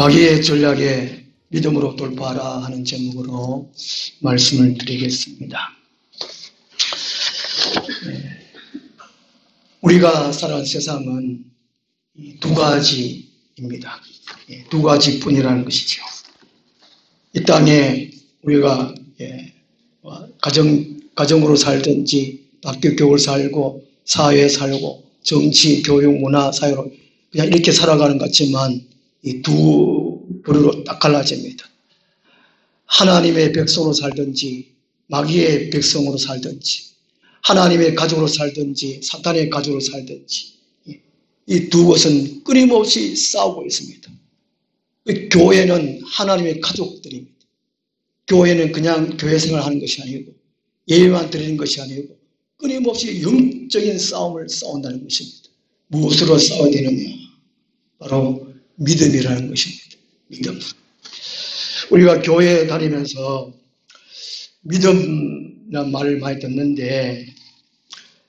마귀의 전략에 믿음으로 돌파하라 하는 제목으로 말씀을 드리겠습니다. 우리가 살아가는 세상은 두 가지입니다. 두 가지뿐이라는 것이죠. 이 땅에 우리가 가정으로 살든지 학교 교육을 살고 사회에 살고 정치, 교육, 문화, 사회로 그냥 이렇게 살아가는 것 같지만 이 두 부류로 딱 갈라집니다. 하나님의 백성으로 살든지 마귀의 백성으로 살든지 하나님의 가족으로 살든지 사탄의 가족으로 살든지 이 두 것은 끊임없이 싸우고 있습니다. 교회는 하나님의 가족들입니다. 교회는 그냥 교회 생활하는 것이 아니고 예배만 드리는 것이 아니고 끊임없이 영적인 싸움을 싸운다는 것입니다. 무엇으로 싸워야 되느냐? 바로 믿음이라는 것입니다. 믿음. 우리가 교회에 다니면서 믿음이라는 말을 많이 듣는데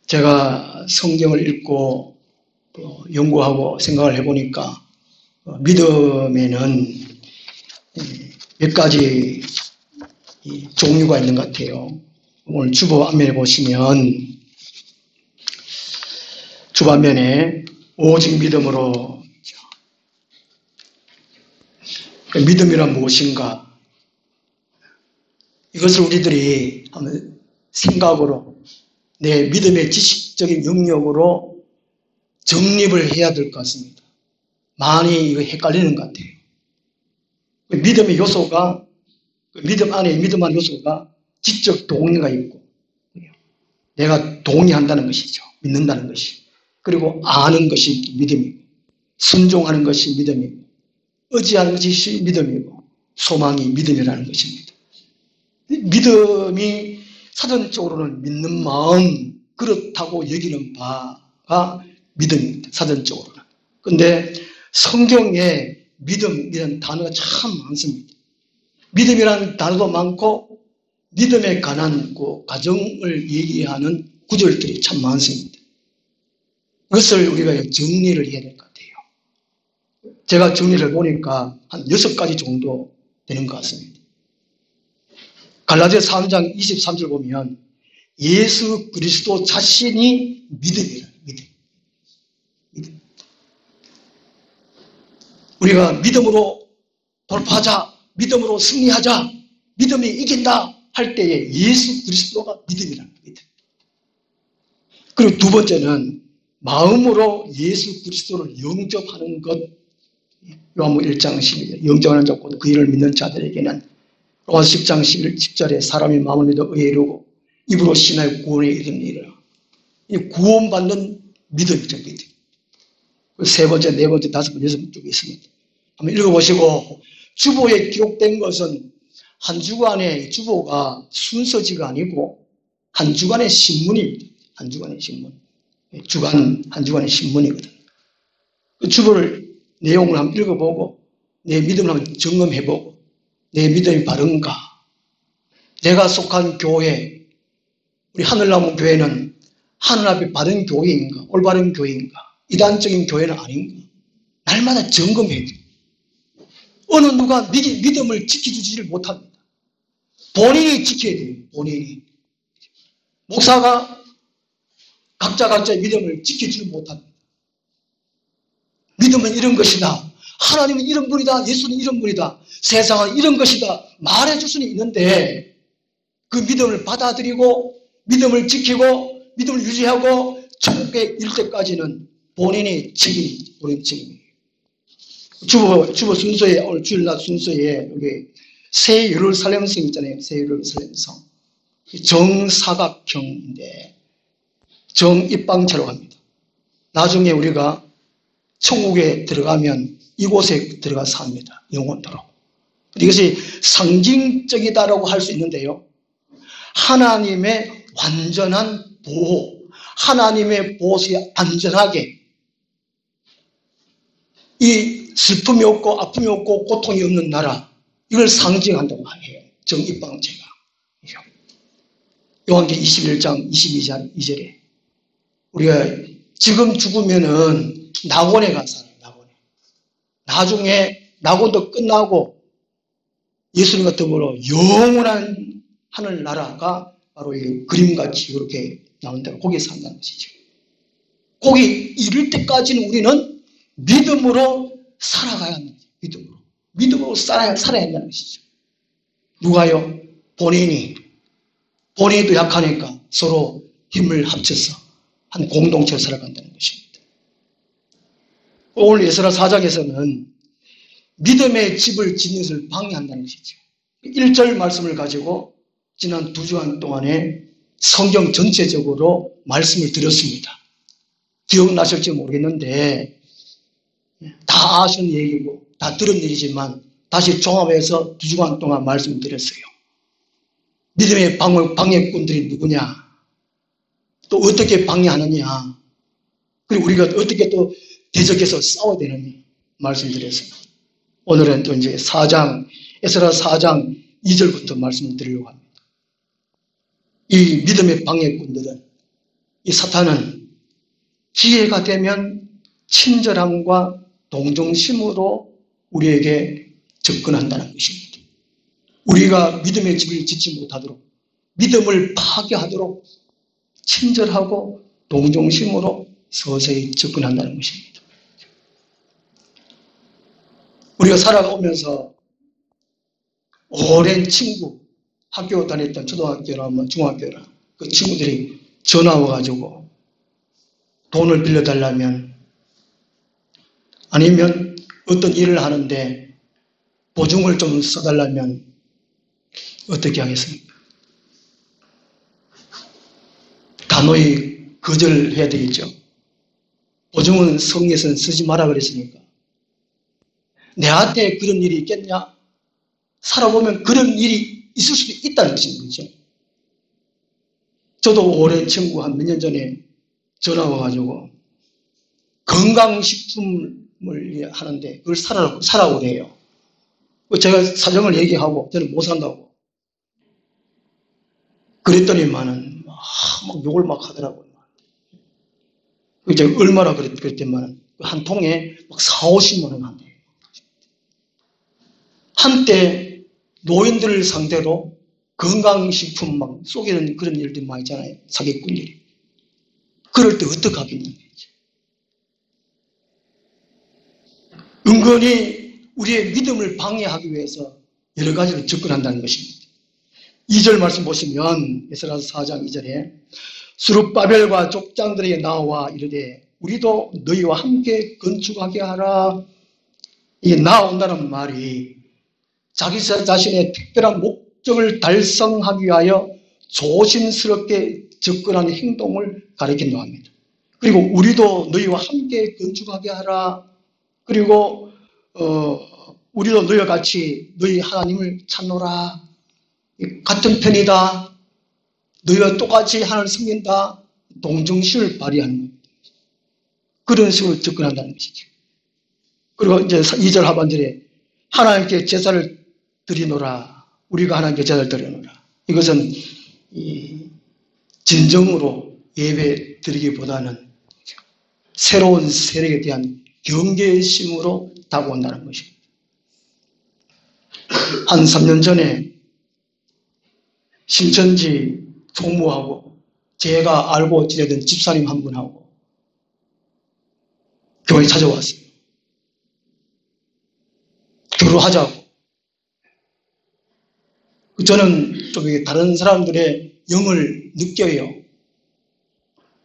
제가 성경을 읽고 연구하고 생각을 해보니까 믿음에는 몇 가지 종류가 있는 것 같아요. 오늘 주보 앞면에 보시면 주보 앞면에 오직 믿음으로 믿음이란 무엇인가? 이것을 우리들이 한번 생각으로 내 믿음의 지식적인 영역으로 정립을 해야 될 것 같습니다. 많이 이거 헷갈리는 것 같아요. 믿음의 요소가 믿음 안에 믿음한 요소가 지적 동의가 있고 내가 동의한다는 것이죠. 믿는다는 것이. 그리고 아는 것이 믿음이고 순종하는 것이 믿음이고 의지하는 것이 믿음이고 소망이 믿음이라는 것입니다. 믿음이 사전적으로는 믿는 마음 그렇다고 여기는 바가 믿음입니다. 사전적으로는. 그런데 성경에 믿음이라는 단어가 참 많습니다. 믿음이라는 단어도 많고 믿음에 관한 그 과정을 얘기하는 구절들이 참 많습니다. 그것을 우리가 정리를 해야 될 것 같아요. 제가 정리를 보니까 한 6가지 정도 되는 것 같습니다. 갈라디아서 3장 23절 보면 예수 그리스도 자신이 믿음이라 믿음. 우리가 믿음으로 돌파하자, 믿음으로 승리하자, 믿음이 이긴다 할 때에 예수 그리스도가 믿음이라는 믿음. 그리고 두 번째는 마음으로 예수 그리스도를 영접하는 것. 요한복음 1장 12절 영접하는 자고 그 일을 믿는 자들에게는 로마서 10장 10절에 사람이 마음을 믿어 의에 이르고 입으로 신하여 구원에 이르니라. 이 구원받는 믿음이죠. 믿음. 세 번째, 네 번째, 다섯 번째, 여섯 번째 있습니다. 한번 읽어보시고 주보에 기록된 것은 한 주간의 주보가 순서지가 아니고 한 주간의 신문입니다. 한 주간의 신문. 한 주간의 신문이거든. 그 주보를 내용을 한번 읽어보고 내 믿음을 한번 점검해보고 내 믿음이 바른가? 내가 속한 교회, 우리 하늘나무 교회는 하늘 앞에 바른 교회인가? 올바른 교회인가? 이단적인 교회는 아닌가? 날마다 점검해야 돼요. 어느 누가 믿음을 지켜주지를 못합니다. 본인이 지켜야 돼요. 본인이. 목사가 각자의 믿음을 지켜주지 못합니다. 믿음은 이런 것이다. 하나님은 이런 분이다. 예수는 이런 분이다. 세상은 이런 것이다. 말해줄 수는 있는데 그 믿음을 받아들이고 믿음을 지키고 믿음을 유지하고 천국에 이를 때까지는 본인이 책임이에요. 주보 순서에 오늘 주일날 순서에 여기 새 예루살렘성 있잖아요. 새 예루살렘성. 정사각형인데 정입방체로 합니다. 나중에 우리가 천국에 들어가면 이곳에 들어가 삽니다. 영원토록. 이것이 상징적이다라고 할 수 있는데요. 하나님의 완전한 보호, 하나님의 보호에 안전하게 이 슬픔이 없고 아픔이 없고 고통이 없는 나라, 이걸 상징한다고 해요. 정입방체가. 요한계시록 21장 22절에 우리가 지금 죽으면은 낙원에 가서 살아요. 낙원에. 나중에 낙원도 끝나고 예수님과 더불어 영원한 하늘나라가 바로 이 그림같이 그렇게 나온다고 거기에 산다는 것이죠. 거기 이를 때까지는 우리는 믿음으로 살아가야 한다. 믿음으로 살아야 한다는 것이죠. 누가요? 본인도 약하니까 서로 힘을 합쳐서 한 공동체로 살아간다는 것입니다. 오늘 에스라 4장에서는 믿음의 집을 짓는 것을 방해한다는 것이죠. 1절 말씀을 가지고 지난 2주간 동안에 성경 전체적으로 말씀을 드렸습니다. 기억나실지 모르겠는데 다 아시는 얘기고 다 들은 일이지만 다시 종합해서 2주간 동안 말씀드렸어요. 믿음의 방해꾼들이 누구냐? 또 어떻게 방해하느냐? 그리고 우리가 어떻게 또 대적해서 싸워야 되느냐? 말씀드렸어요. 오늘은 또 이제 에스라 4장 2절부터 말씀을 드리려고 합니다. 이 믿음의 방해꾼들은, 이 사탄은 기회가 되면 친절함과 동정심으로 우리에게 접근한다는 것입니다. 우리가 믿음의 집을 짓지 못하도록, 믿음을 파괴하도록 친절하고 동정심으로 서서히 접근한다는 것입니다. 우리가 살아오면서 오랜 친구, 학교 다녔던 초등학교나 중학교나 그 친구들이 전화 와가지고 돈을 빌려달라면, 아니면 어떤 일을 하는데 보증을 좀 써달라면 어떻게 하겠습니까? 단호히 거절해야 되겠죠. 보증은 성경에서는 쓰지 마라 그랬으니까. 내한테 그런 일이 있겠냐? 살아보면 그런 일이 있을 수도 있다는 것이죠. 저도 오랜 친구 한 몇 년 전에 전화 와가지고 건강식품을 하는데 그걸 사라고 그래요. 제가 사정을 얘기하고 저는 못 산다고. 그랬더니만은 막 욕을 막 하더라고요. 이제 얼마나 그랬더니만은 한 통에 막 4,50만 원 한대요. 한때 노인들을 상대로 건강식품 막 쏘기는 그런 일들이 많이 있잖아요. 사기꾼 일이. 그럴 때 어떻게 하겠냐는 거죠. 은근히 우리의 믿음을 방해하기 위해서 여러 가지로 접근한다는 것입니다. 2절 말씀 보시면 에스라 4장 2절에 스룹바벨과 족장들에게 나와 이르되 우리도 너희와 함께 건축하게 하라. 이게 나온다는 말이 자기 자신의 특별한 목적을 달성하기 위하여 조심스럽게 접근하는 행동을 가리킨다고 합니다. 그리고 우리도 너희와 함께 건축하게 하라. 그리고 우리도 너희와 같이 너희 하나님을 찾노라. 같은 편이다. 너희와 똑같이 하나님을 섬긴다. 동정심을 발휘하는 겁니다. 그런 식으로 접근한다는 것이죠. 그리고 이제 2절 하반절에 하나님께 제사를 드리노라. 우리가 하나님께 제사를 드리노라. 이것은 진정으로 예배 드리기보다는 새로운 세력에 대한 경계심으로 다가온다는 것입니다. 한 3년 전에 신천지 총무하고 제가 알고 지내던 집사님 한 분하고 교회에 찾아왔어요. 교류하자고. 저는 좀 다른 사람들의 영을 느껴요.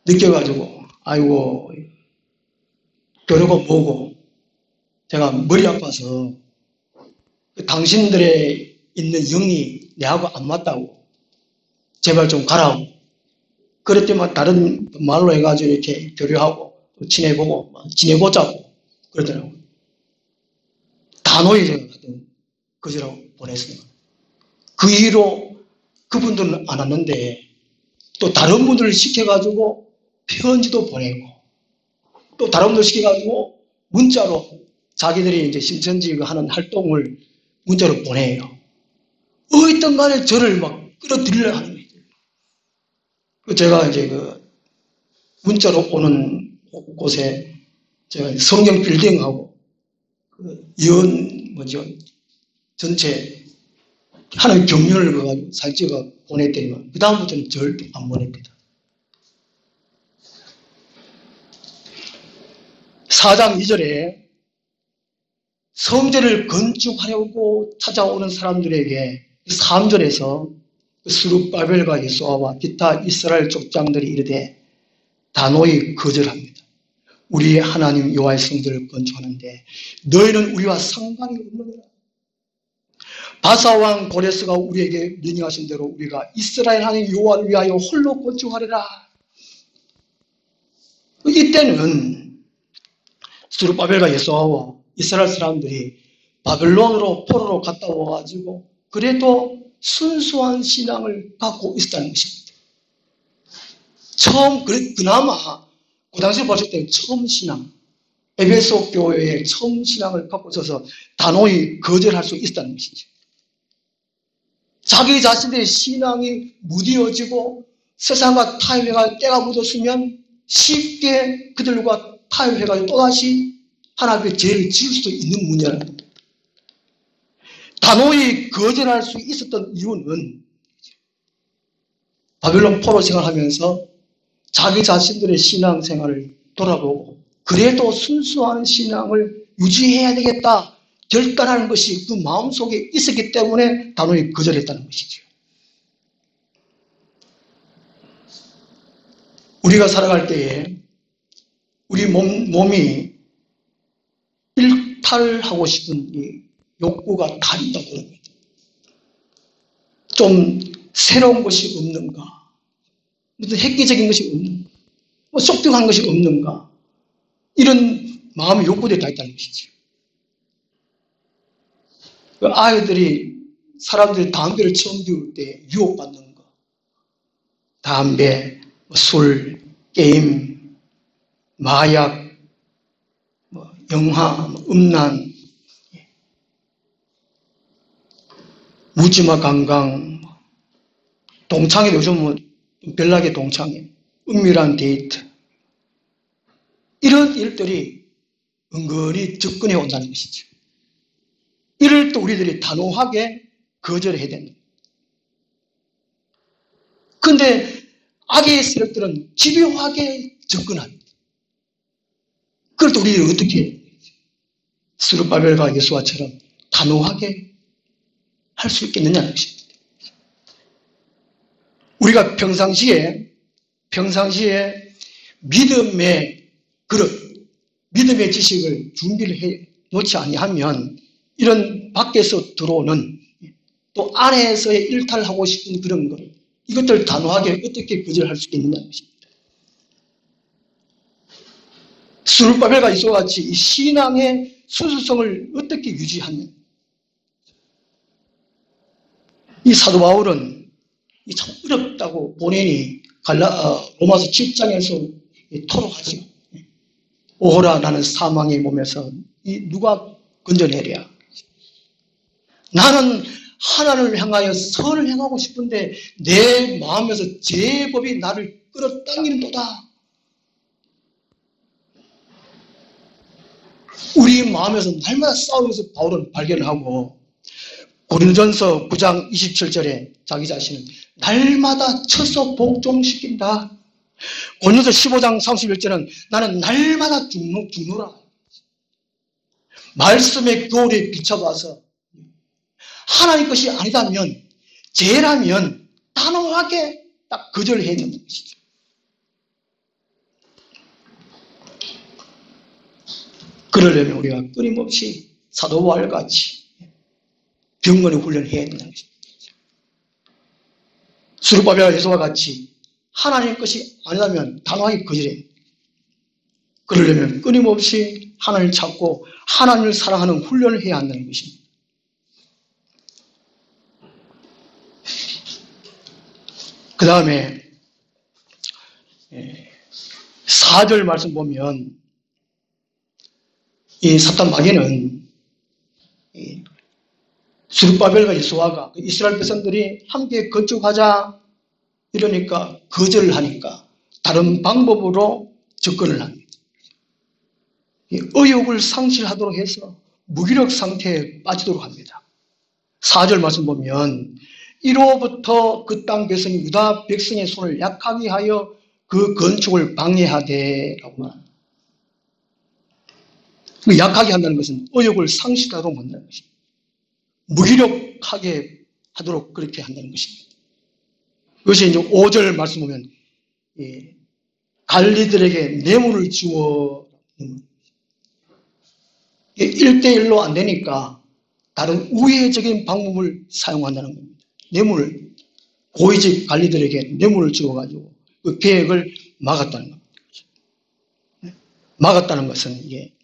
느껴가지고 아이고 교류가 뭐고 제가 머리 아파서 당신들의 있는 영이 내하고 안 맞다고 제발 좀 가라고. 그랬더니 다른 말로 해가지고 이렇게 교류하고 지내보고 지내보자고 그러더라고요. 단호히 제가 거절하고 보냈어요. 그 이후로 그분들은 안 왔는데 또 다른 분들을 시켜가지고 편지도 보내고 또 다른 분들 시켜가지고 문자로 자기들이 이제 신천지가 하는 활동을 문자로 보내요. 어떤 간에 저를 막 끌어들이려 하는 거예요. 제가 이제 그 문자로 오는 곳에 제가 성경 빌딩하고 연 뭐죠? 전체 하는 격려를 가지고 사진 찍어 보냈더니만 그 다음부터는 절대 안 보냅니다. 4장 2절에 성전을 건축하려고 찾아오는 사람들에게 3절에서 스룹바벨과 여호수아와 기타 이스라엘 족장들이 이르되 단호히 거절합니다. 우리 하나님 여호와의 성전을 건축하는데 너희는 우리와 상관이 없느니라. 바사왕 고레스가 우리에게 명령하신 대로 우리가 이스라엘 하나님 여호와를 위하여 홀로 건축하리라. 이때는 스룹바벨과 여호수아와 이스라엘 사람들이 바벨론으로 포로로 갔다 와가지고 그래도 순수한 신앙을 갖고 있었다는 것입니다. 처음 그나마 그 당시에 봤을 때 처음 신앙, 에베소 교회의 처음 신앙을 갖고 있어서 단호히 거절할 수 있었다는 것이죠. 자기 자신의 신앙이 무뎌지고 세상과 타협해가 때가 묻었으면 쉽게 그들과 타협해가지고 또다시 하나님의 죄를 지을 수도 있는 문제라는 겁니다. 단호히 거절할 수 있었던 이유는 바벨론 포로 생활하면서 자기 자신들의 신앙생활을 돌아보고 그래도 순수한 신앙을 유지해야 되겠다 결단하는 것이 그 마음속에 있었기 때문에 단호히 거절했다는 것이죠. 우리가 살아갈 때에 우리 몸이 일탈하고 싶은 이 욕구가 다 있다고 합니다. 좀 새로운 것이 없는가? 무슨 획기적인 것이 없는가? 뭐 속등한 것이 없는가? 이런 마음의 욕구들이 다 있다는 것이죠. 그 아이들이 사람들이 담배를 처음 피울 때 유혹받는 거. 담배, 술, 게임, 마약, 영화, 음란, 무지마 관광, 동창회 요즘은 별나게 동창회, 은밀한 데이트 이런 일들이 은근히 접근해 온다는 것이죠. 이럴 때 우리들이 단호하게 거절해야 된다. 그런데 악의 세력들은 집요하게 접근합니다. 그럴 때 우리들이 어떻게 해야 되죠? 스룹바벨과 여호수아처럼 단호하게 할 수 있겠느냐는 것입니다. 우리가 평상시에 믿음의 그릇, 믿음의 지식을 준비를 해 놓지 아니하면 이런 밖에서 들어오는 또 안에서의 일탈하고 싶은 그런 것, 이것들 단호하게 어떻게 거절할 수 있느냐는 것입니다. 스룹바벨과 여호수아와 같이 이 신앙의 순수성을 어떻게 유지하느냐. 이 사도 바울은 참 어렵다고 본인이 로마서 7장에서 토로하죠. 오호라 나는 사망의 몸에서 누가 건져내랴. 나는 하나님을 향하여 선을 행하고 싶은데 내 마음에서 죄법이 나를 끌어당기는도다. 우리 마음에서 날마다 싸우면서 바울은 발견하고 고린도전서 9장 27절에 자기 자신은 날마다 쳐서 복종시킨다. 고린도전서 15장 31절은 나는 날마다 죽노라. 말씀의 거울에 비춰봐서 하나님 것이 아니다면 죄라면 단호하게 딱 거절해야 된다는 것이죠. 그러려면 우리가 끊임없이 사도 바울과 같이 병건의 훈련을 해야 된다는 것입니다. 스룹바벨과 여호수아와 같이 하나님 것이 아니라면 단호하게 거절해야 됩니다. 그러려면 끊임없이 하나님을 찾고 하나님을 사랑하는 훈련을 해야 한다는 것입니다. 그 다음에 4절 말씀 보면 이 사탄 마귀는 스룹바벨과 여호수아가 이스라엘 백성들이 함께 건축하자 이러니까 거절을 하니까 다른 방법으로 접근을 합니다. 의욕을 상실하도록 해서 무기력 상태에 빠지도록 합니다. 4절 말씀 보면 이로부터 그 땅 백성이 유다 백성의 손을 약하게 하여 그 건축을 방해하되 라고 말합니다. 약하게 한다는 것은 의욕을 상실하도록 만드는 것입니다. 무기력하게 하도록 그렇게 한다는 것입니다. 그것이 이제 5절 말씀 보면 관리들에게 뇌물을 주어 1대1로 안 되니까 다른 우회적인 방법을 사용한다는 겁니다. 뇌물을 고위직 관리들에게 뇌물을 주어가지고 그 계획을 막았다는 겁니다. 막았다는 것은 이게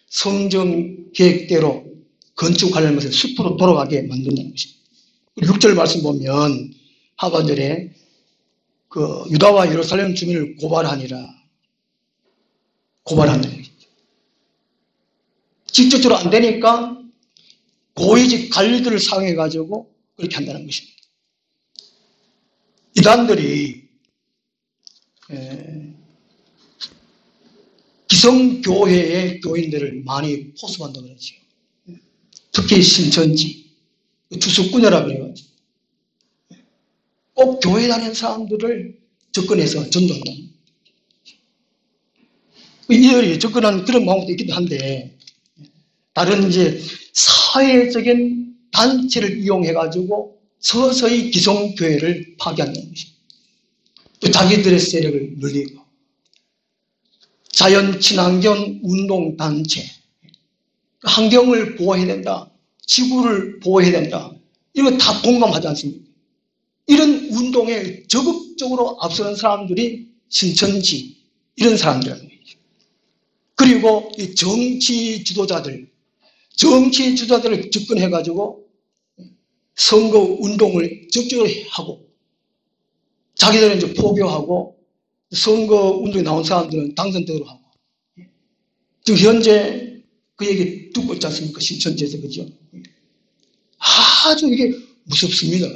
성전 계획대로 건축하려는 것을 숲으로 돌아가게 만든다는 것입니다. 6절 말씀 보면 하반절에 그 유다와 예루살렘 주민을 고발한다는 것입니다. 직접적으로 안 되니까 고위직 관리들을 사용해가지고 그렇게 한다는 것입니다. 이단들이 기성교회의 교인들을 많이 포섭한다고 그러죠. 특히 신천지, 주석꾼이라고 그래가지고 꼭 교회 다니는 사람들을 접근해서 전도한다. 이들이 접근하는 그런 마음도 있기도 한데 다른 이제 사회적인 단체를 이용해가지고 서서히 기성교회를 파괴한다는 것입니다. 또 자기들의 세력을 늘리고 자연 친환경 운동단체, 환경을 보호해야 된다, 지구를 보호해야 된다, 이거 다 공감하지 않습니까? 이런 운동에 적극적으로 앞서는 사람들이 신천지 이런 사람들이라는 거죠. 그리고 이 정치 지도자들을 접근해가지고 선거 운동을 적극적으로 하고 자기들은 이제 포교하고 선거 운동에 나온 사람들은 당선되도록 하고 지금 현재 그 얘기 듣고 있지 않습니까? 신천지에서 그죠? 아주 이게 무섭습니다.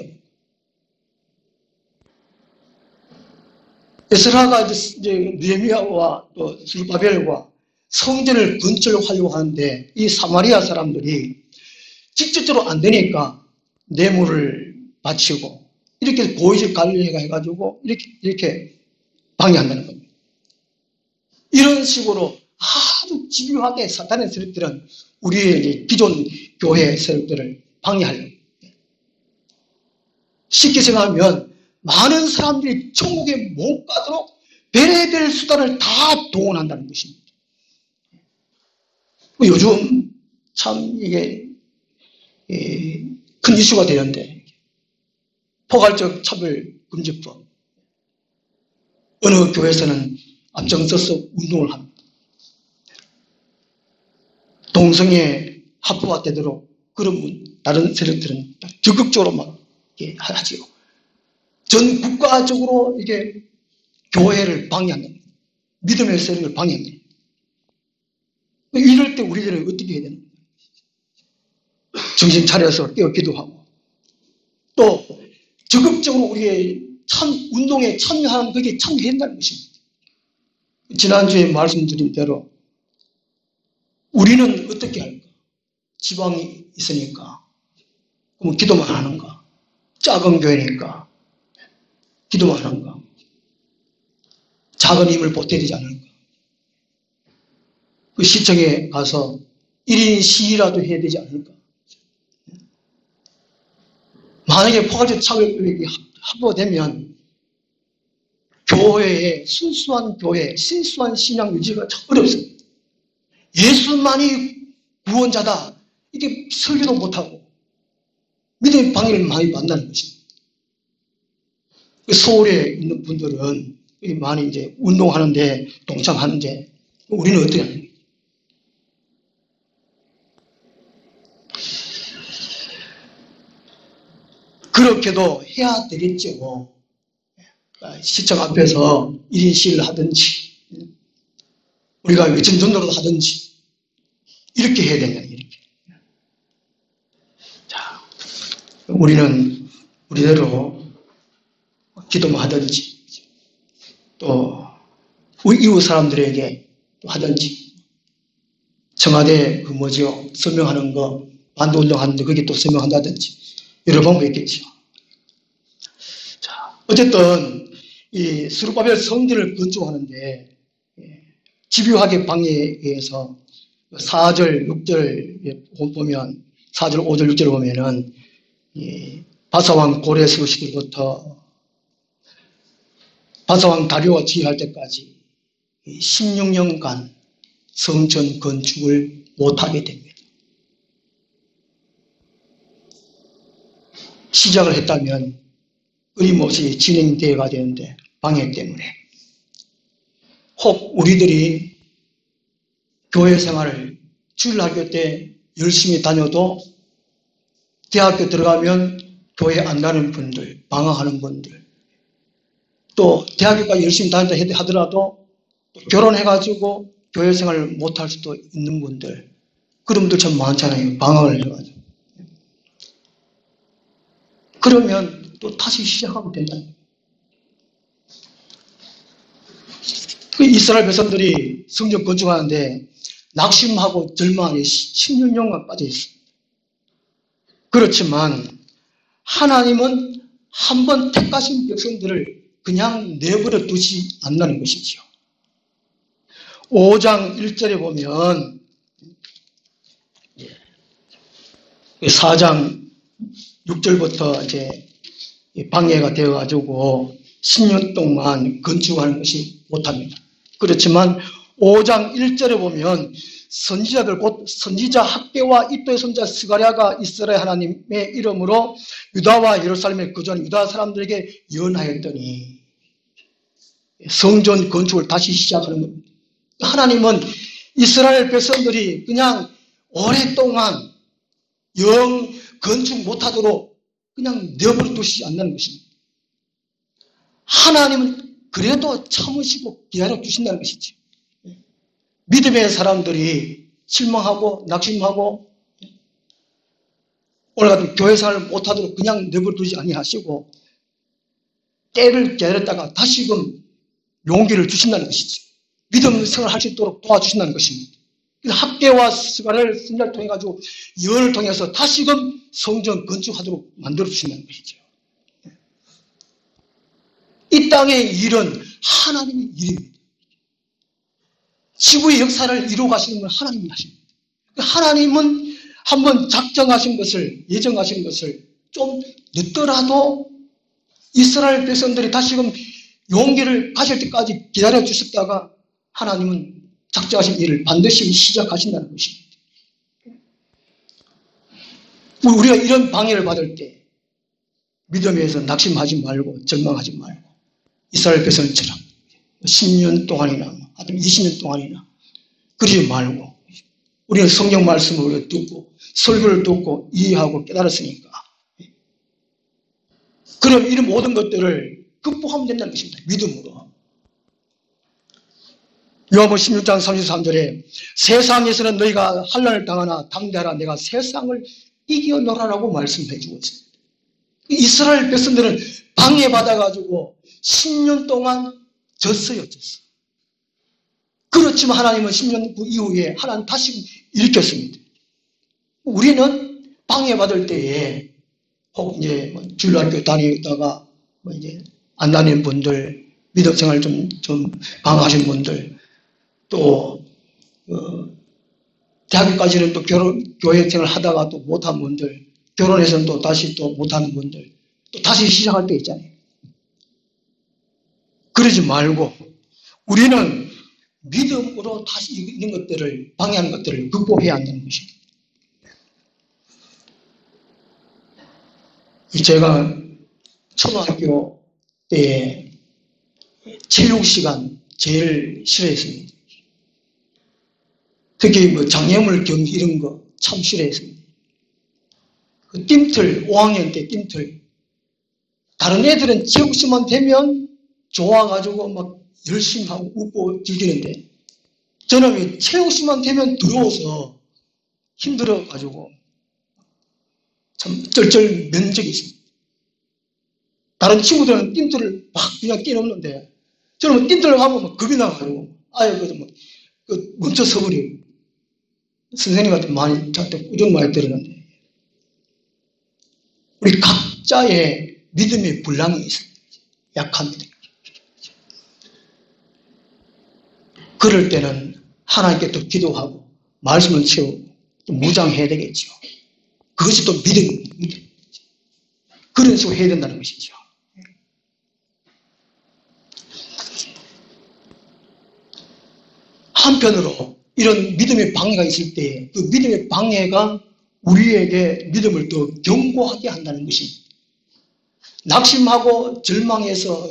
에스라가 이제 느헤미야와 또 스룹바벨과 성전을 건설하려고 하는데 이 사마리아 사람들이 직접적으로 안 되니까 뇌물을 바치고 이렇게 고위직 관리가 해가지고 이렇게 방해한다는 겁니다. 이런 식으로 아주 집요하게 사탄의 세력들은 우리의 기존 교회 세력들을 방해하려고. 쉽게 생각하면 많은 사람들이 천국에 못 가도록 별의별 수단을 다 동원한다는 것입니다. 요즘 참 이게 큰 이슈가 되는데 포괄적 차별금지법 어느 교회에서는 앞장서서 운동을 합니다. 동성애 합법화되도록 그런 다른 세력들은 적극적으로 막 하지요. 전 국가적으로 이게 교회를 방해한다. 믿음의 세력을 방해한다. 이럴 때 우리들은 어떻게 해야 되는 거예요? 정신 차려서 깨어 기도하고 또 적극적으로 우리의 운동에 참여하는 그게 참여해야 된다는 것입니다. 지난주에 말씀드린 대로 우리는 어떻게 할까? 지방이 있으니까 그럼 기도만 하는가? 작은 교회니까 기도만 하는가? 작은 힘을 보태야 되지 않을까? 그 시청에 가서 1인 시위라도 해야 되지 않을까? 만약에 포괄적 차별이 확보되면 교회의 순수한 교회, 신수한 신앙 유지가 참 어렵습니다. 예수만이 구원자다. 이게 설교도 못하고 믿음의 방해를 많이 만나는 것입니다. 서울에 있는 분들은 많이 이제 운동하는데 동참하는데 우리는 어떻게 하는 거예요? 그렇게도 해야 되겠죠. 시청 앞에서 1인 시위를 하든지 우리가 외침 전도를 하든지 이렇게 해야 된다. 이렇게. 자, 우리는 우리대로 기도만 하든지 또 이웃 사람들에게 하든지 청와대 서명하는 거, 반대운동 하는데 거기에 또 서명한다든지 여러 방법이 있겠죠. 자, 어쨌든 이 스룹바벨 성전을 건축하는데 집요하게 방해에 의해서 4절, 6절 보면 4절, 5절, 6절을 보면은 바사왕 고레스 시대부터 바사왕 다리오가 지휘할 때까지 16년간 성전 건축을 못하게 됩니다. 시작을 했다면 끊임없이 진행되어야 되는데 방해 때문에 혹 우리들이 교회 생활을 주일학교 때 열심히 다녀도 대학교 들어가면 교회 안 가는 분들, 방황하는 분들, 또 대학교까지 열심히 다닌다 하더라도 결혼해가지고 교회 생활을 못할 수도 있는 분들, 그런 분들 참 많잖아요. 방황을 해가지고. 그러면 또 다시 시작하면 된다는 거예요. 그 이스라엘 백성들이 성전 건축하는데 낙심하고 절망에 16년간 빠져 있습니다. 그렇지만 하나님은 한번 택하신 백성들을 그냥 내버려 두지 않는 것이죠. 5장 1절에 보면 4장 6절부터 이제 방해가 되어가지고 10년 동안 건축하는 것이 못합니다. 그렇지만 5장 1절에 보면 선지자들 곧 선지자 학개와 이도의 손자 스가랴가 이스라엘 하나님의 이름으로 유다와 예루살렘에 거주하는 유다 사람들에게 예언하였더니 성전 건축을 다시 시작하는 겁니다. 하나님은 이스라엘 백성들이 그냥 오랫동안 영 건축 못하도록 그냥 내버려 두시지 않는 것입니다. 하나님은 그래도 참으시고 기다려 주신다는 것이죠. 믿음의 사람들이 실망하고 낙심하고 오늘 같은 교회 생활을 못하도록 그냥 내버려 두지 아니하시고 때를 기다렸다가 다시금 용기를 주신다는 것이죠. 믿음 생활을 할 수 있도록 도와주신다는 것입니다. 그래서 학개와 스가랴를 선지자를 통해 가지고 예언을 통해서 다시금 성전 건축하도록 만들어 주신다는 것이죠. 이 땅의 일은 하나님의 일입니다. 지구의 역사를 이루어 가시는 건 하나님이 하십니다. 하나님은 한번 작정하신 것을, 예정하신 것을 좀 늦더라도 이스라엘 백성들이 다시금 용기를 가질 때까지 기다려 주셨다가 하나님은 작정하신 일을 반드시 시작하신다는 것입니다. 우리가 이런 방해를 받을 때 믿음에서 낙심하지 말고 절망하지 말고 이스라엘 백성처럼 10년 동안이나 아니면 20년 동안이나 그러지 말고 우리는 성경 말씀을 듣고 설교를 듣고 이해하고 깨달았으니까 그럼 이런 모든 것들을 극복하면 된다는 것입니다. 믿음으로. 요한복음 16장 33절에 세상에서는 너희가 환난을 당하나 당대하라 내가 세상을 이겨노라라고 말씀해 주고 있습니다. 이스라엘 백성들은 방해받아가지고 10년 동안 졌어요. 그렇지만 하나님은 10년 이후에 하나님 다시 일으켰습니다. 우리는 방해받을 때에 혹 이제 주일학교 다니다가 이제 안 다니는 분들, 믿음 생활 좀 방황하신 분들, 또 대학교까지는 또 교회 생활 하다가 또 못한 분들, 결혼해서는 또 다시 또 못하는 분들, 또 다시 시작할 때 있잖아요. 그러지 말고 우리는 믿음으로 다시 이런 것들을 방해하는 것들을 극복해야 한다는 것입니다. 제가 초등학교 때 체육 시간 제일 싫어했습니다. 특히 뭐 장애물 경기 이런 거 참 싫어했습니다. 그 띵틀 5학년 때 띵틀 다른 애들은 체육 시간 되면 좋아가지고 막 열심히 하고 웃고 즐기는데 저는 체육 시간 되면 더러워서 힘들어가지고 참 쩔쩔 면 적이 있습니다. 다른 친구들은 띵틀을 막 그냥 뛰어넘는데 저는 띵틀을 하면 막 겁이 나가지고 아예 그 멈춰 서버리고 선생님한테 저한테 꾸준히 많이 들었는데, 우리 각자의 믿음의 분량이 있습니다. 약한 믿음. 그럴 때는 하나님께 또 기도하고 말씀을 채우고 또 무장해야 되겠죠. 그것이 또 믿음입니다. 그런 식으로 해야 된다는 것이죠. 한편으로 이런 믿음의 방해가 있을 때 그 믿음의 방해가 우리에게 믿음을 더 견고하게 한다는 것입니다. 낙심하고 절망해서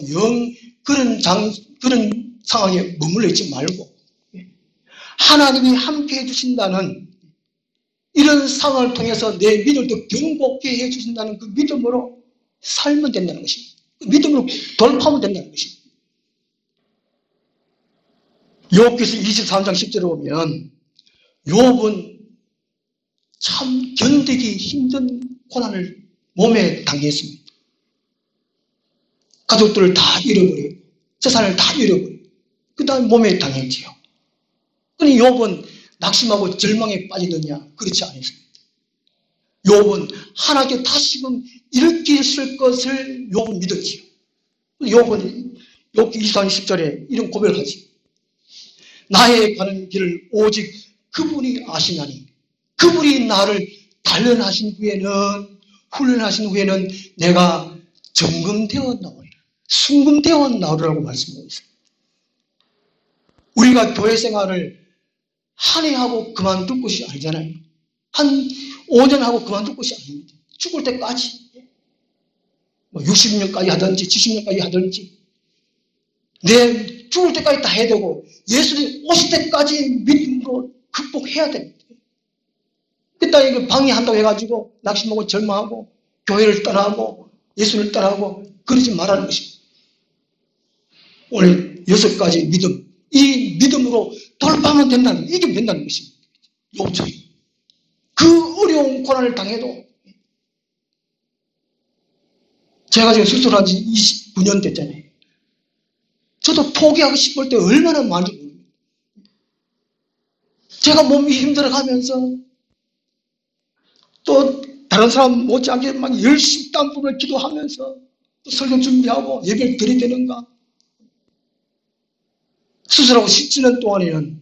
그런 상황에 머물러 있지 말고 하나님이 함께 해주신다는 이런 상황을 통해서 내 믿음을 더 견고하게 해주신다는 그 믿음으로 살면 된다는 것입니다. 그 믿음으로 돌파하면 된다는 것입니다. 욥기서 23장 10절에 보면 욥은 참 견디기 힘든 고난을 몸에 당했습니다. 가족들을 다 잃어버리고 재산을 다 잃어버리고 그 다음에 몸에 당했지요. 그러니 욥은 낙심하고 절망에 빠지느냐? 그렇지 않습니다. 욥은 하나님께 다시금 일으키실 것을 욥은 믿었지요. 욥은 욥기 23장 10절에 이런 고백을 하지. 나의 가는 길을 오직 그분이 아시나니 그분이 나를 단련하신 후에는 내가 정금되어 나오리라. 순금되어 나오리라고 말씀하고 있습니다. 우리가 교회 생활을 한 해 하고 그만둘 것이 아니잖아요. 한 5년 하고 그만둘 것이 아닙니다. 죽을 때까지 60년까지 하든지 70년까지 하든지 내 죽을 때까지 다 해야 되고 예수님 오실 때까지 믿음으로 극복해야 됩니다. 그때 이거 방해한다고 해가지고 낙심하고 절망하고 교회를 떠나고 예수를 떠나고 그러지 말라는 것입니다. 오늘 6가지 믿음, 이 믿음으로 돌파하면 된다는, 이기면 된다는 것입니다. 욥처럼 그 어려운 고난을 당해도 제가 지금 수술한 지 29년 됐잖아요. 저도 포기하고 싶을 때 얼마나 많이 모릅니다. 제가 몸이 힘들어가면서 또 다른 사람 못지않게 막 열심히 땀부을 기도하면서 또 설교 준비하고 예배를 드려야 되는가. 수술하고 17년 동안에는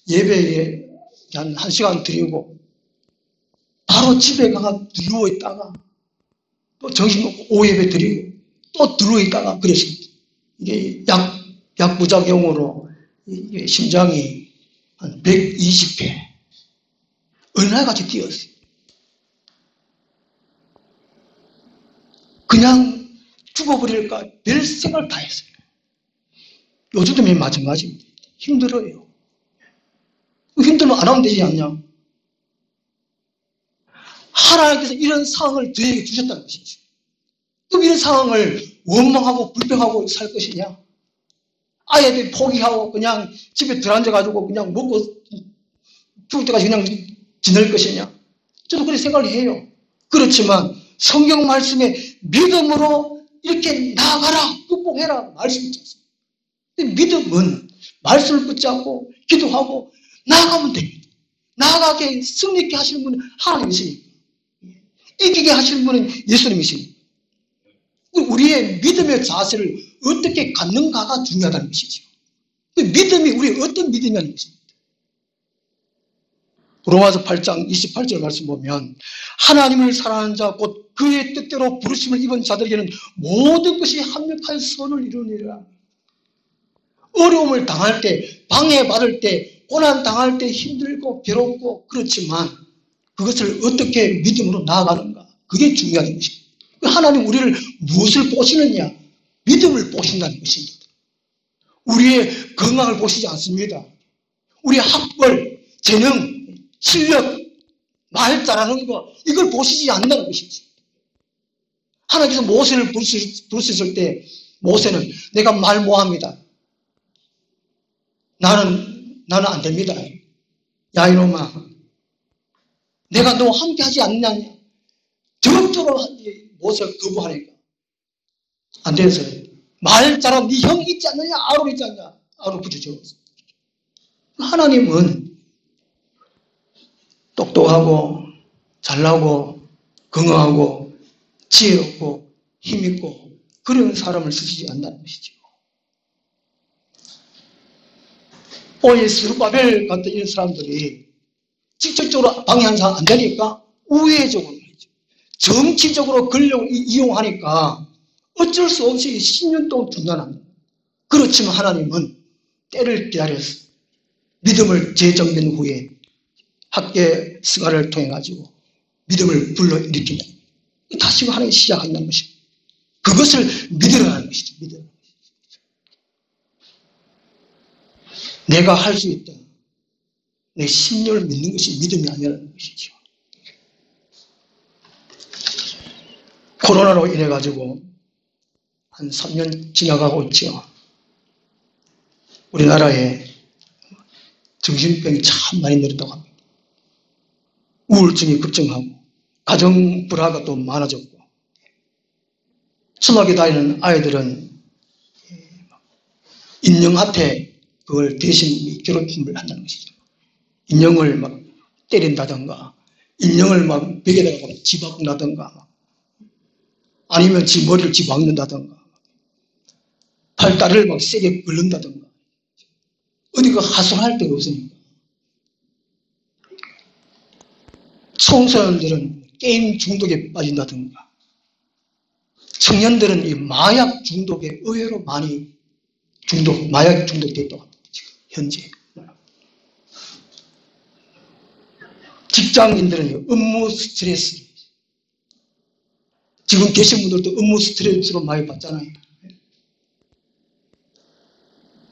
예배에 한 1시간 드리고 바로 집에 가서 누워있다가 또 정신 놓고 오후 예배 드리고 또 누워있다가 그랬습니다. 이게 약부작용으로 심장이 한 120회 은하같이 뛰었어요. 그냥 죽어버릴까 별 생각을 다 했어요. 요즘도 마찬가지입니다. 힘들어요. 힘들면 안 하면 되지 않냐. 하나님께서 이런 상황을 저에게 주셨다는 것이죠. 그럼 이런 상황을 원망하고 불평하고 살 것이냐? 아예 포기하고 그냥 집에 들어앉아가지고 그냥 먹고 죽을 때까지 그냥 지낼 것이냐? 저도 그렇게 생각을 해요. 그렇지만 성경 말씀에 믿음으로 이렇게 나아가라, 극복해라 말씀이 있습니다. 믿음은 말씀을 붙잡고 기도하고 나아가면 됩니다. 나아가게 승리케 하시는 분은 하나님이십니다. 이기게 하시는 분은 예수님이십니다. 우리의 믿음의 자세를 어떻게 갖는가가 중요하다는 것이죠. 믿음이 우리 어떤 믿음이라는 것입니다. 로마서 8장 28절 말씀 보면 하나님을 사랑하는 자 곧 그의 뜻대로 부르심을 입은 자들에게는 모든 것이 합력하여 선을 이루느니라. 어려움을 당할 때, 방해받을 때, 고난 당할 때 힘들고 괴롭고 그렇지만 그것을 어떻게 믿음으로 나아가는가, 그게 중요한 것입니다. 하나님 우리를 무엇을 보시느냐? 믿음을 보신다는 것입니다. 우리의 건강을 보시지 않습니다. 우리의 학벌, 재능, 실력, 말 잘하는 거 이걸 보시지 않는다는 것이죠. 하나님께서 모세를 부르셨을 때 모세는 내가 말 못합니다. 나는 안 됩니다. 야 이놈아, 내가 너 함께 하지 않느냐? 적극적으로 모세가 거부하니까 안 돼서요. 말 잘하는 네 형 있지 않느냐? 아론 있지 않느냐? 아론 붙여줘. 하나님은 똑똑하고 잘나고 건강하고 지혜롭고 힘있고 그런 사람을 쓰시지 않는다는 것이죠. 오늘 스룹바벨 같은 이런 사람들이 직접적으로 방해하는 안 되니까 우회적으로 하죠. 정치적으로 권력을 이용하니까 어쩔 수 없이 10년 동안 중단합니다. 그렇지만 하나님은 때를 기다려서 믿음을 재정된 후에 학계 스가를 통해 가지고 믿음을 불러일으킨다. 다시 하나님 시작한다는 것입니다. 그것을 믿으라는 것이죠. 믿으라. 내가 할 수 있다. 내 신념을 믿는 것이 믿음이 아니라는 것이죠. 코로나로 인해 가지고 한 3년 지나가고 있죠. 우리나라에 정신병이 참 많이 늘었다고 합니다. 우울증이 급증하고 가정 불화가 또 많아졌고 수학에 다니는 아이들은 인형한테 그걸 대신 괴롭힘을 한다는 것이죠. 인형을 막 때린다든가 인형을 막 벽에다가 집어넣는다든가 아니면 지 머리를 집어넣는다든가 팔다리를 막 세게 긁는다든가 어디가 하소할 데가 없으니까 청소년들은 게임 중독에 빠진다든가 청년들은 이 마약 중독에 의외로 많이 마약 중독되어 있다고 합니다. 현재 직장인들은 업무 스트레스 지금 계신 분들도 업무 스트레스로 많이 받잖아요.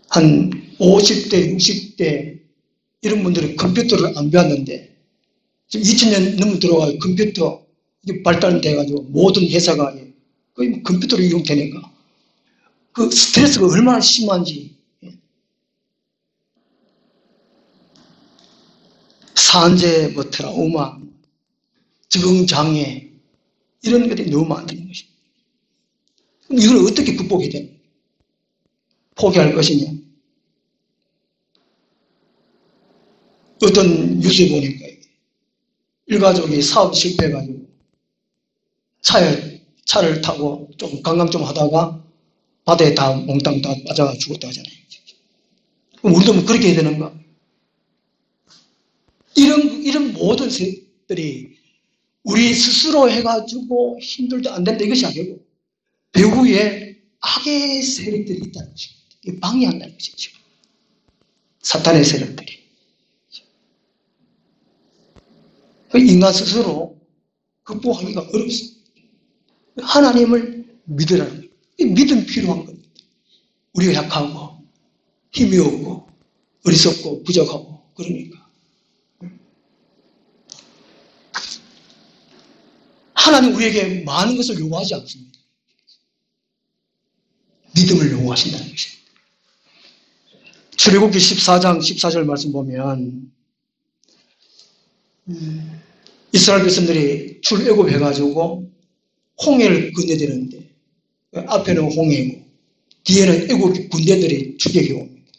한 50대 60대 이런 분들은 컴퓨터를 안 배웠는데 지금 2000년 넘어 들어가 컴퓨터 발달돼가지고 모든 회사가 거의 컴퓨터로 이용되니까 그 스트레스가 얼마나 심한지 산재, 트라우마, 적응장애 이런 것들이 너무 많다는 것입니다. 그럼 이걸 어떻게 극복해야 되나? 포기할 것이냐? 어떤 뉴스에 보니까 일가족이 사업 실패해가지고 차를 타고 좀 관광 좀 하다가 바다에 다 몽땅 다 빠져가 죽었다 하잖아요. 그럼 우리도 뭐 그렇게 해야 되는가? 이런 모든 것들이 우리 스스로 해가지고 힘들도 안 된다 이것이 아니고 배후에 악의 세력들이 있다는 것입니다. 방해한다는 것이죠. 사탄의 세력들이. 인간 스스로 극복하기가 어렵습니다. 하나님을 믿으라는 거예요. 믿음 필요한 겁니다. 우리가 약하고 힘이 없고 어리석고 부족하고 그러니까 하나님 우리에게 많은 것을 요구하지 않습니다. 믿음을 요구하신다는 것입니다. 출애굽기 14장 14절 말씀 보면 이스라엘 백성들이 출애굽해가지고 홍해를 건너야 되는데 앞에는 홍해고 뒤에는 애국 군대들이 추격해 옵니다.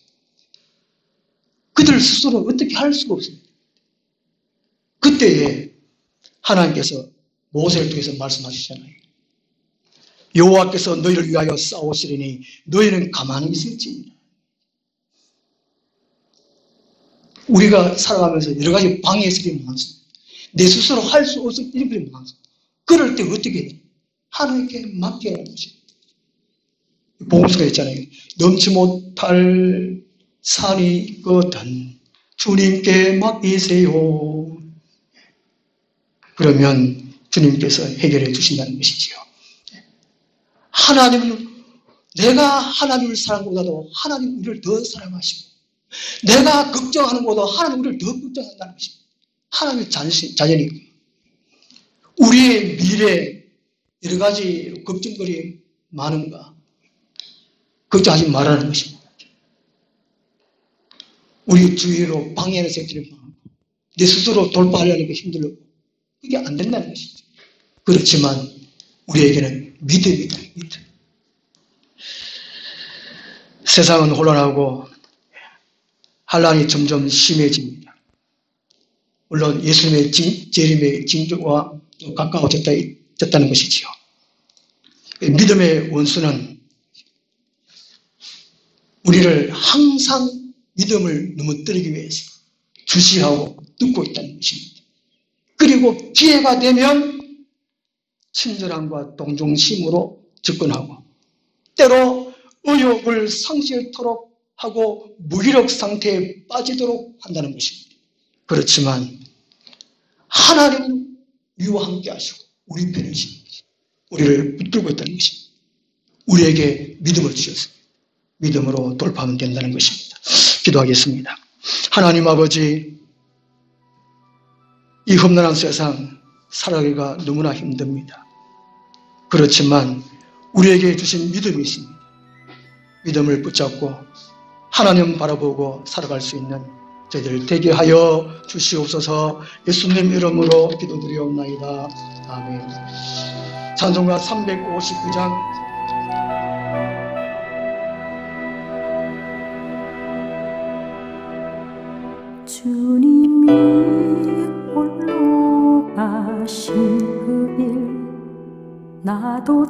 그들 스스로 어떻게 할 수가 없습니다. 그때에 하나님께서 모세를 통해서 말씀하시잖아요. 여호와께서 너희를 위하여 싸우시리니 너희는 가만히 있을지. 우리가 살아가면서 여러 가지 방해들이 많습니다. 내 스스로 할 수 없을 일들이 많습니다. 그럴 때 어떻게 해야 돼요? 하나님께 맡겨야 하는 것입니다. 복음서가 있잖아요. 넘지 못할 산이 있거든 주님께 맡기세요. 그러면 주님께서 해결해 주신다는 것이지요. 하나님은 내가 하나님을 사랑하는 것보다도 하나님 우리를 더 사랑하시고 내가 걱정하는 것보다 하나님 우리를 더 걱정한다는 것입니다. 하나님의 자녀니까. 우리의 미래 여러 가지 걱정거리 많은가? 걱정하지 말라는 것입니다. 우리 주위로 방해하는 세력들이 많고 내 스스로 돌파하려는 게 힘들고 그게 안 된다는 것이죠. 그렇지만 우리에게는 믿음이다. 믿음. 세상은 혼란하고 환란이 점점 심해집니다. 물론 예수님의 재림의 징조와 가까워졌다는 것이지요. 믿음의 원수는 우리를 항상 믿음을 넘어뜨리기 위해서 주시하고 뜯고 있다는 것입니다. 그리고 기회가 되면 친절함과 동정심으로 접근하고 때로 의욕을 상실토록 하고 무기력 상태에 빠지도록 한다는 것입니다. 그렇지만 하나님은 우리와 함께 하시고 우리 편이십니다. 우리를 붙들고 있다는 것입니다. 우리에게 믿음을 주셨습니다. 믿음으로 돌파하면 된다는 것입니다. 기도하겠습니다. 하나님 아버지, 이 험난한 세상 살아가기가 너무나 힘듭니다. 그렇지만 우리에게 주신 믿음이 있습니다. 믿음을 붙잡고 하나님 바라보고 살아갈 수 있는 저희들 되게 하여 주시옵소서. 예수님 이름으로 기도드리옵나이다. 아멘. 찬송가 359장 주님이 홀로 가신 그 일 나도